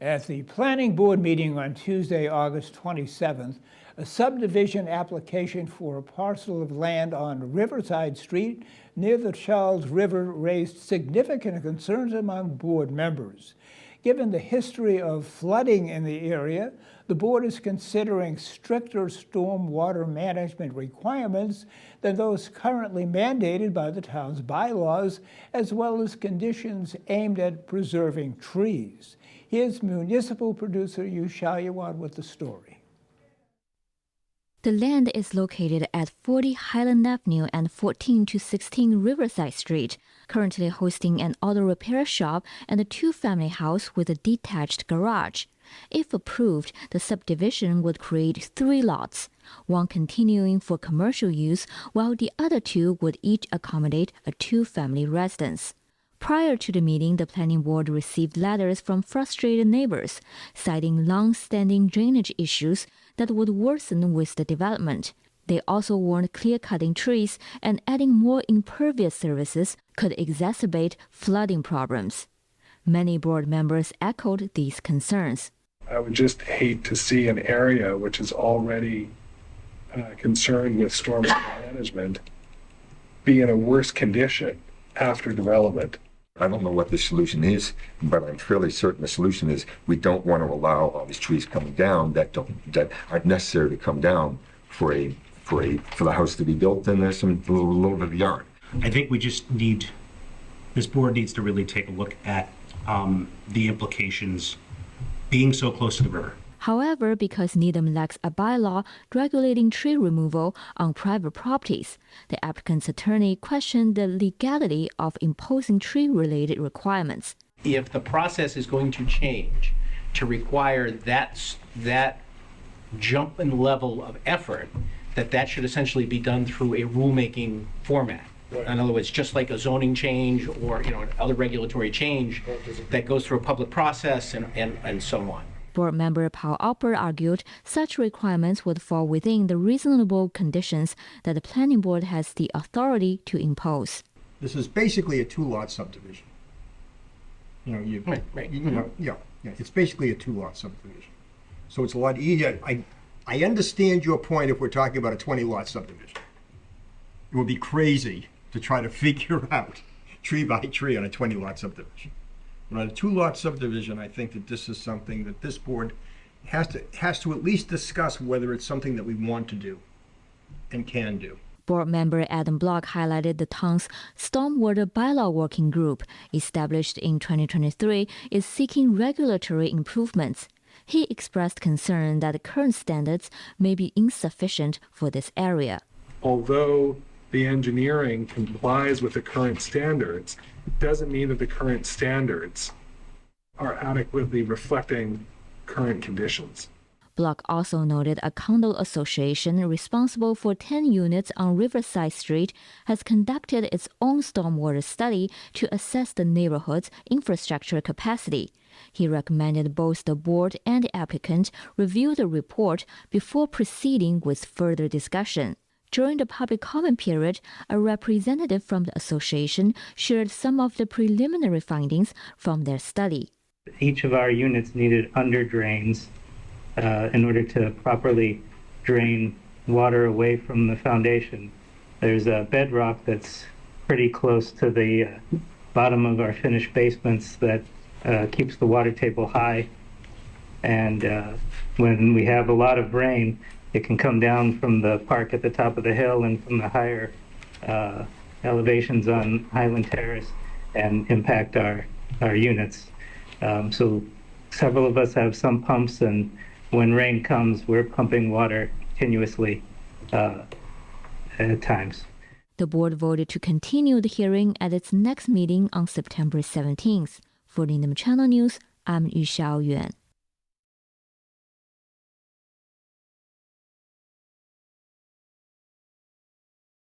At the Planning Board meeting on Tuesday, August 27th, a subdivision application for a parcel of land on Riverside Street near the Charles River raised significant concerns among board members. Given the history of flooding in the area, the board is considering stricter stormwater management requirements than those currently mandated by the town's bylaws, as well as conditions aimed at preserving trees. Here's municipal producer Yu Xiaoyuan with the story. The land is located at 40 Highland Avenue and 14 to 16 Riverside Street, currently hosting an auto repair shop and a two-family house with a detached garage. If approved, the subdivision would create 3 lots, one continuing for commercial use, while the other 2 would each accommodate a two-family residence. Prior to the meeting, the planning board received letters from frustrated neighbors, citing long-standing drainage issues that would worsen with the development. They also warned clear-cutting trees and adding more impervious surfaces could exacerbate flooding problems. Many board members echoed these concerns. I would just hate to see an area which is already concerned with stormwater management be in a worse condition after development. I don't know what the solution is, but I'm fairly certain the solution is we don't want to allow all these trees coming down that aren't necessary to come down for the house to be built, and there's some little bit of yard. I think we just need, this board needs to really take a look at the implications being so close to the river. However, because Needham lacks a bylaw regulating tree removal on private properties, the applicant's attorney questioned the legality of imposing tree-related requirements. If the process is going to change to require that jump in level of effort, that should essentially be done through a rulemaking format. Right. In other words, just like a zoning change or other regulatory change that goes through a public process and so on. Board member Paul Alper argued such requirements would fall within the reasonable conditions that the planning board has the authority to impose. This is basically a 2-lot subdivision. It's basically a 2-lot subdivision. So it's a lot easier. I understand your point if we're talking about a 20-lot subdivision. It would be crazy to try to figure out tree by tree on a 20-lot subdivision. But on a 2-lot subdivision, I think that this is something that this board has to at least discuss whether it's something that we want to do and can do. Board member Adam Block highlighted the town's Stormwater Bylaw Working Group, established in 2023, is seeking regulatory improvements. He expressed concern that the current standards may be insufficient for this area. Although the engineering complies with the current standards, it doesn't mean that the current standards are adequately reflecting current conditions. Block also noted a condo association responsible for 10 units on Riverside Street has conducted its own stormwater study to assess the neighborhood's infrastructure capacity. He recommended both the board and the applicant review the report before proceeding with further discussion. During the public comment period, a representative from the association shared some of the preliminary findings from their study. Each of our units needed under drains in order to properly drain water away from the foundation. There's a bedrock that's pretty close to the bottom of our finished basements that keeps the water table high. And when we have a lot of rain, it can come down from the park at the top of the hill and from the higher elevations on Highland Terrace and impact our units. So several of us have some pumps, and when rain comes, we're pumping water continuously at times. The board voted to continue the hearing at its next meeting on September 17th. For Needham Channel News, I'm Yu Xiaoyuan.